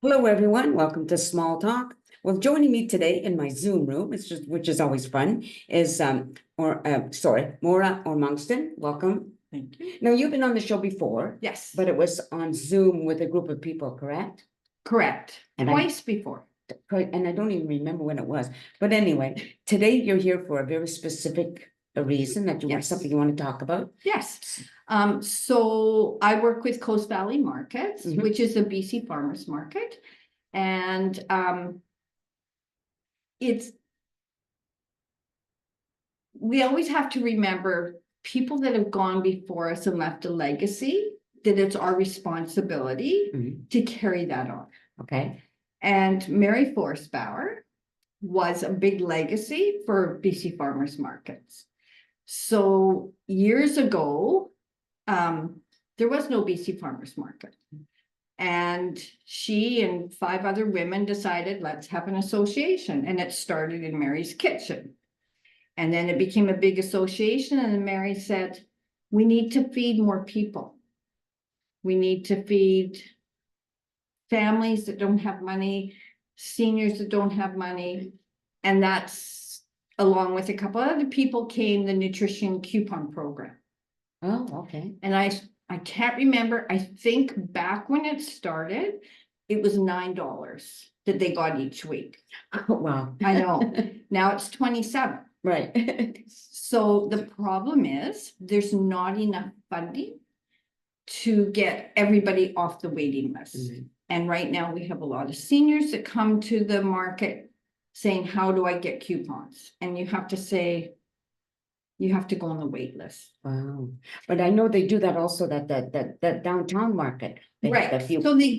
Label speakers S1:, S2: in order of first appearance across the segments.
S1: Hello, everyone. Welcome to Small Talk. Well, joining me today in my Zoom room, which is always fun, is Mhora Ogmundson. Welcome.
S2: Thank you.
S1: Now, you've been on the show before,
S2: Yes,
S1: but it was on Zoom with a group of people, correct?
S2: correct.
S1: And
S2: Twice before.
S1: And I don't even remember when it was. But anyway, today you're here for a very specific reason that you want
S2: Yes.
S1: something you want to talk about.
S2: Yes. So I work with Coast Valley Markets,
S1: Mhm.
S2: which is a BC Farmers Market. And we always have to remember people that have gone before us and left a legacy, that it's our responsibility
S1: Mhm.
S2: to carry that on.
S1: Okay.
S2: And Mary Forstbauer was a big legacy for BC Farmers Markets. So years ago, there was no BC Farmers Market. And she and 5 other women decided, let's have an association. And it started in Mary's kitchen. And then it became a big association. And then Mary said, we need to feed more people. We need to feed families that don't have money, seniors that don't have money. And that's, along with a couple other people, came the nutrition coupon program.
S1: Oh, okay.
S2: And I can't remember, I think back when it started, it was $9 that they got each week.
S1: Oh, wow.
S2: I know. Now it's 27.
S1: Right.
S2: So the problem is there's not enough funding to get everybody off the waiting list.
S1: Mhm.
S2: And right now we have a lot of seniors that come to the market saying, how do I get coupons? And you have to say, you have to go on the wait list.
S1: Wow. But I know they do that also, that downtown market. They have
S2: Right,
S1: the few-
S2: so they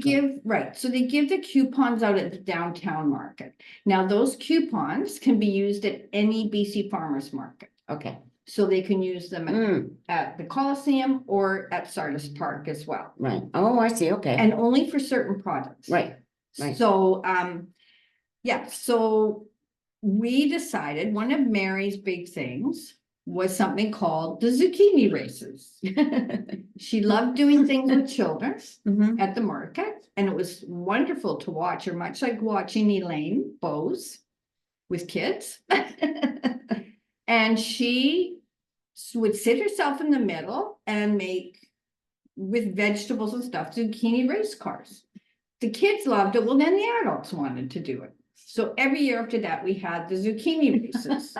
S2: give the coupons out at the downtown market. Now, those coupons can be used at any BC Farmers Market.
S1: Okay.
S2: So they can use them
S1: Mm,
S2: at the Coliseum or at Sardis Park as well.
S1: right. Oh, I see. Okay.
S2: And only for certain products.
S1: Right. Right.
S2: So, yeah, so we decided one of Mary's big things was something called the zucchini races. She loved doing things with children
S1: Mhm.
S2: at the market, and it was wonderful to watch her, much like watching Elaine Bose with kids. And she would sit herself in the middle and make, with vegetables and stuff, zucchini race cars. The kids loved it. Well, then the adults wanted to do it. So every year after that, we had the zucchini races.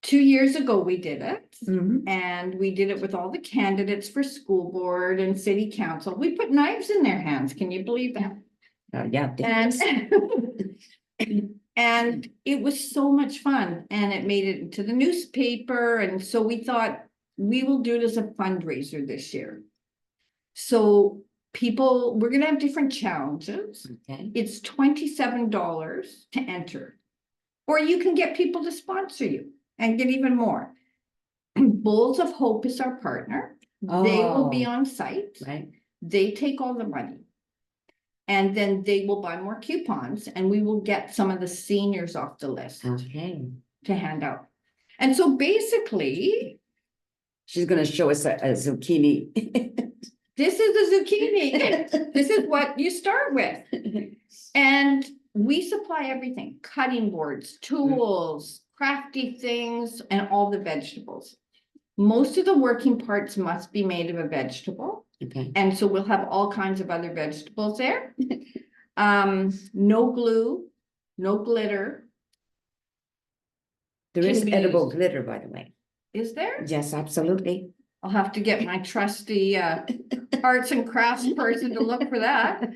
S2: 2 years ago, we did it.
S1: Mhm.
S2: And we did it with all the candidates for school board and city council. We put knives in their hands. Can you believe that?
S1: Yeah.
S2: And it was so much fun, and it made it into the newspaper. And so we thought we will do it as a fundraiser this year. So we're gonna have different challenges.
S1: Okay.
S2: It's $27 to enter, or you can get people to sponsor you and get even more. Bowls of Hope is our partner. They will be
S1: Oh.
S2: on site.
S1: Right.
S2: They take all the money. And then they will buy more coupons, and we will get some of the seniors off the list
S1: Okay.
S2: to hand out. And so basically,
S1: She's gonna show us a zucchini.
S2: this is the zucchini. This is what you start with. And we supply everything: cutting boards, tools, crafty things, and all the vegetables. Most of the working parts must be made of a vegetable.
S1: Okay.
S2: And so we'll have all kinds of other vegetables there. No glue, no glitter.
S1: There is
S2: Can be
S1: edible
S2: used.
S1: glitter, by the way.
S2: Is there?
S1: Yes, absolutely.
S2: I'll have to get my trusty arts and crafts person to look for that.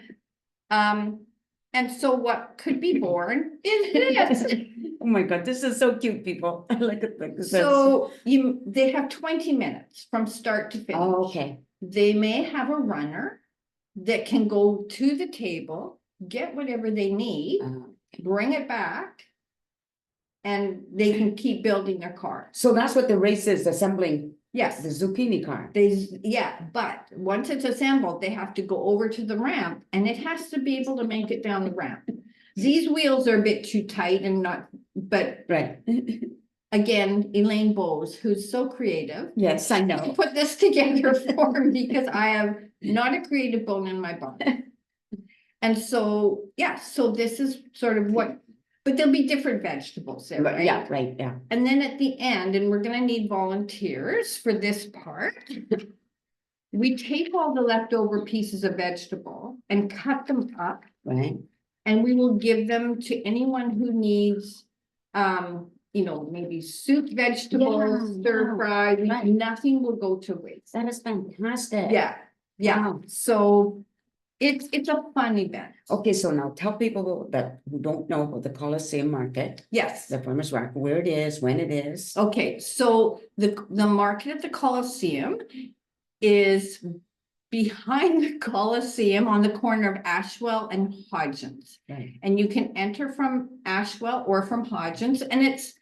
S2: And so what could be born is this.
S1: Oh my God, this is so cute, people. I like it like this.
S2: So they have 20 minutes from start to finish.
S1: Oh, okay.
S2: They may have a runner that can go to the table, get whatever they need, bring it back, and they can keep building their car.
S1: So that's what the race is, assembling the
S2: Yes,
S1: zucchini car.
S2: but once it's assembled, they have to go over to the ramp, and it has to be able to make it down the ramp. These wheels are a bit too tight and not, but
S1: Right.
S2: again, Elaine Bose, who's so creative,
S1: Yes, I know.
S2: put this together for me because I have not a creative bone in my body. And so, yeah, so this is sort of what, but there'll be different vegetables there,
S1: Right, yeah,
S2: right?
S1: right, yeah.
S2: And then at the end, and we're gonna need volunteers for this part. We take all the leftover pieces of vegetable and cut them up,
S1: Right,
S2: and we will give them to anyone who needs, maybe soup, vegetables,
S1: Yeah,
S2: stir
S1: wow,
S2: fry,
S1: right.
S2: nothing will go to waste.
S1: that is fantastic.
S2: Yeah,
S1: Wow.
S2: so it's a fun event.
S1: Okay, so now tell people that who don't know about the Coliseum Market,
S2: Yes,
S1: the farmers market, where it is, when it is.
S2: okay, so the market at the Coliseum is behind the Coliseum on the corner of Ashwell and Hodgins.
S1: Right,
S2: And you can enter from Ashwell or from Hodgins, and it's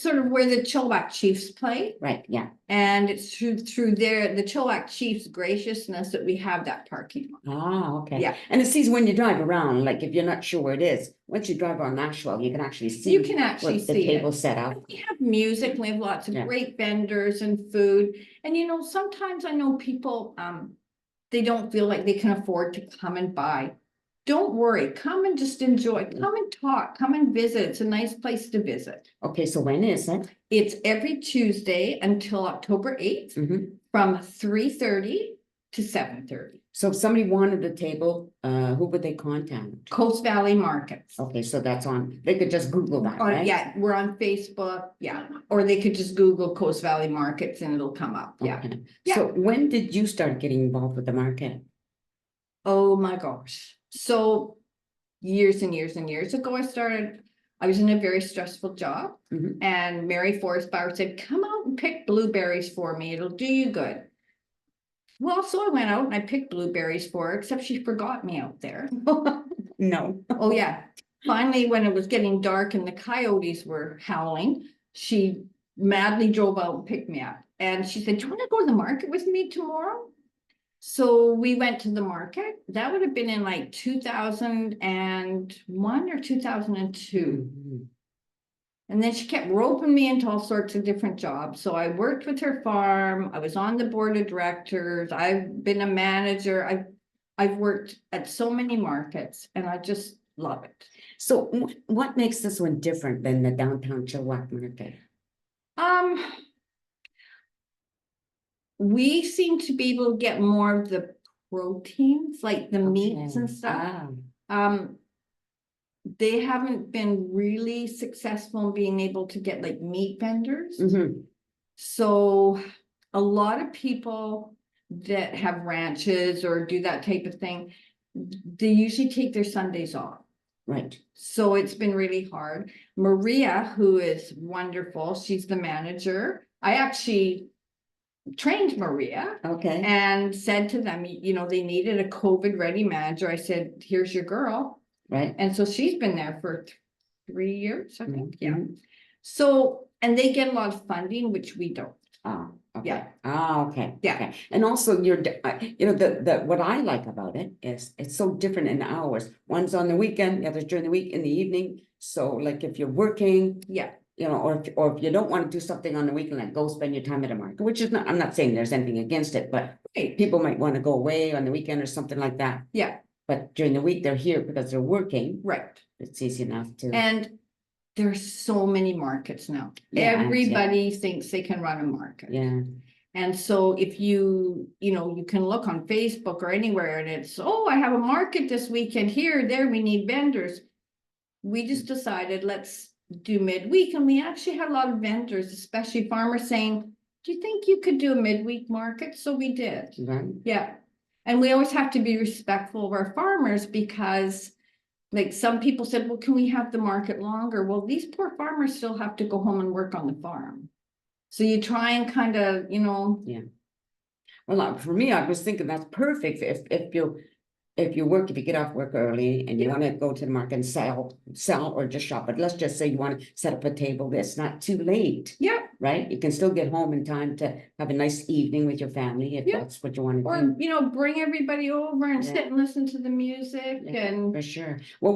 S2: sort of where the Chilliwack Chiefs play.
S1: right, yeah.
S2: And it's through the Chilliwack Chiefs' graciousness that we have that parking lot.
S1: Ah, okay.
S2: Yeah.
S1: And it sees when you drive around, like if you're not sure where it is, once you drive on Nashville, you can actually see.
S2: You can actually
S1: what the
S2: see
S1: table
S2: it.
S1: set up.
S2: We have music, we have lots of
S1: Yeah.
S2: great vendors and food. And sometimes I know people, they don't feel like they can afford to come and buy. Don't worry, come and just enjoy, come and talk, come and visit. It's a nice place to visit.
S1: Okay, so when is it?
S2: It's every Tuesday until October 8th
S1: Mhm.
S2: from 3:30 to 7:30.
S1: So if somebody wanted a table, who would they contact?
S2: Coast Valley Markets.
S1: Okay, so that's on, they could just Google that, right?
S2: Yeah, we're on Facebook, yeah, or they could just Google Coast Valley Markets and it'll come up, yeah.
S1: Okay.
S2: Yeah.
S1: So when did you start getting involved with the market?
S2: Oh my gosh, so years and years and years ago, I was in a very stressful job.
S1: Mhm.
S2: And Mary Forrestbauer said, come out and pick blueberries for me, it'll do you good. Well, so I went out and I picked blueberries for her, except she forgot me out there.
S1: No.
S2: Oh, yeah. Finally, when it was getting dark and the coyotes were howling, she madly drove out and picked me up. And she said, do you want to go to the market with me tomorrow? So we went to the market. That would have been in like 2001 or 2002.
S1: Mhm.
S2: And then she kept roping me into all sorts of different jobs. So I worked with her farm. I was on the board of directors. I've been a manager. I've worked at so many markets and I just love it.
S1: So what makes this one different than the downtown Chilliwack market?
S2: We seem to be able to get more of the proteins, like the meats and
S1: Okay.
S2: stuff.
S1: Ah,
S2: They haven't been really successful in being able to get like meat vendors.
S1: mhm.
S2: So a lot of people that have ranches or do that type of thing, they usually take their Sundays off.
S1: Right.
S2: So it's been really hard. Maria, who is wonderful, she's the manager. I actually trained Maria
S1: Okay,
S2: and said to them, they needed a COVID ready manager. I said, here's your girl.
S1: right.
S2: And so she's been there for 3 years, I think, yeah.
S1: Mhm.
S2: So, and they get a lot of funding, which we don't.
S1: Ah, okay.
S2: Yeah.
S1: Ah, okay.
S2: Yeah.
S1: Okay. And also what I like about it is it's so different in hours. One's on the weekend, the other's during the week in the evening. So like if you're working,
S2: Yeah,
S1: or if you don't want to do something on the weekend, like go spend your time at a market, which is not, I'm not saying there's anything against it, but
S2: right,
S1: people might want to go away on the weekend or something like that.
S2: yeah,
S1: But during the week, they're here because they're working.
S2: right.
S1: It's easy enough to.
S2: And there's so many markets now.
S1: Yeah,
S2: Everybody thinks they can run a market.
S1: Yeah,
S2: And so if you can look on Facebook or anywhere and it's, oh, I have a market this weekend here, there, we need vendors. We just decided let's do midweek, and we actually had a lot of vendors, especially farmers, saying, do you think you could do a midweek market? So we did.
S1: right.
S2: Yeah. And we always have to be respectful of our farmers because like some people said, well, can we have the market longer? Well, these poor farmers still have to go home and work on the farm. So you try and kind of,
S1: Yeah. Well, for me, I was thinking that's perfect if you get off work early and you
S2: Yeah.
S1: want to go to the market and sell or just shop. But let's just say you want to set up a table that's not too late,
S2: yeah,
S1: right? You can still get home in time to have a nice evening with your family if
S2: Yeah.
S1: that's what you want to
S2: or,
S1: do.
S2: bring everybody over and
S1: Yeah.
S2: sit and listen to the music
S1: Yeah,
S2: and
S1: for sure. Well,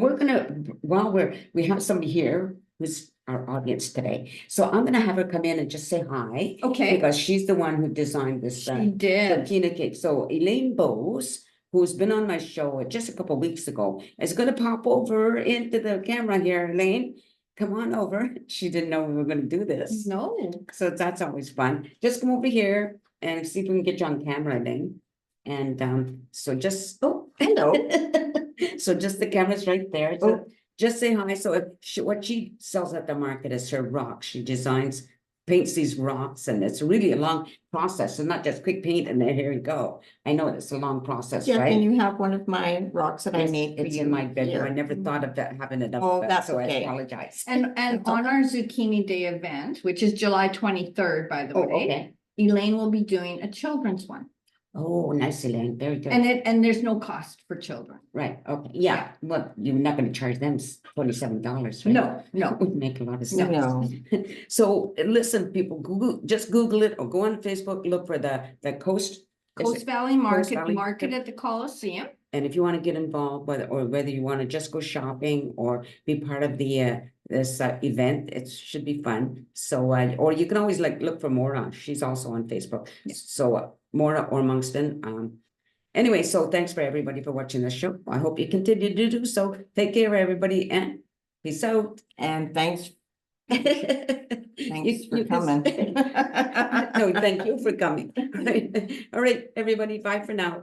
S1: we have somebody here who's our audience today. So I'm gonna have her come in and just say hi.
S2: okay,
S1: Because she's the one who designed this
S2: she did.
S1: Zucchini cake. So Elaine Bowes, who's been on my show just a couple weeks ago, is gonna pop over into the camera here, Elaine. Come on over. She didn't know we were gonna do this.
S2: No.
S1: So that's always fun. Just come over here and see if we can get you on camera, Elaine. And so just,
S2: Oh, hello.
S1: so just the camera's right there. So
S2: Oh.
S1: just say hi. So what she sells at the market is her rocks. She designs, paints these rocks, and it's really a long process. It's not just quick paint and then here you go. I know it's a long process,
S3: Yeah,
S1: right?
S3: can you have one of my rocks that I
S1: Yes,
S3: made for
S1: it's
S3: you?
S1: in my bedroom. I
S3: here?
S1: never thought of that, having it up,
S3: Oh,
S1: but-
S3: that's
S1: so I
S3: okay.
S1: apologize.
S2: And on our Zucchini Day event, which is July 23rd, by the
S1: Oh,
S2: way,
S1: okay.
S2: Elaine will be doing a children's one.
S1: Oh, nice, Elaine. Very good.
S2: And there's no cost for children.
S1: Right, okay, yeah, well, you're not gonna charge them $27, right?
S2: No, no.
S1: That would make a lot of sense.
S3: No.
S1: So listen, people, just Google it or go on Facebook, look for the Coast. is
S2: Coast
S1: it-
S2: Valley Market,
S1: Valley
S2: market
S1: Market.
S2: at the Coliseum.
S1: And if you want to get involved, whether you want to just go shopping or be part of the this event, it should be fun. So or you can always look for Mhora. She's also on Facebook. So Mhora Ogmundson. Anyway, so thanks for everybody for watching the show. I hope you continue to do so. Take care, everybody, and peace out.
S3: And thanks
S1: Thanks
S3: for coming.
S1: No, thank you for coming. All right, everybody, bye for now.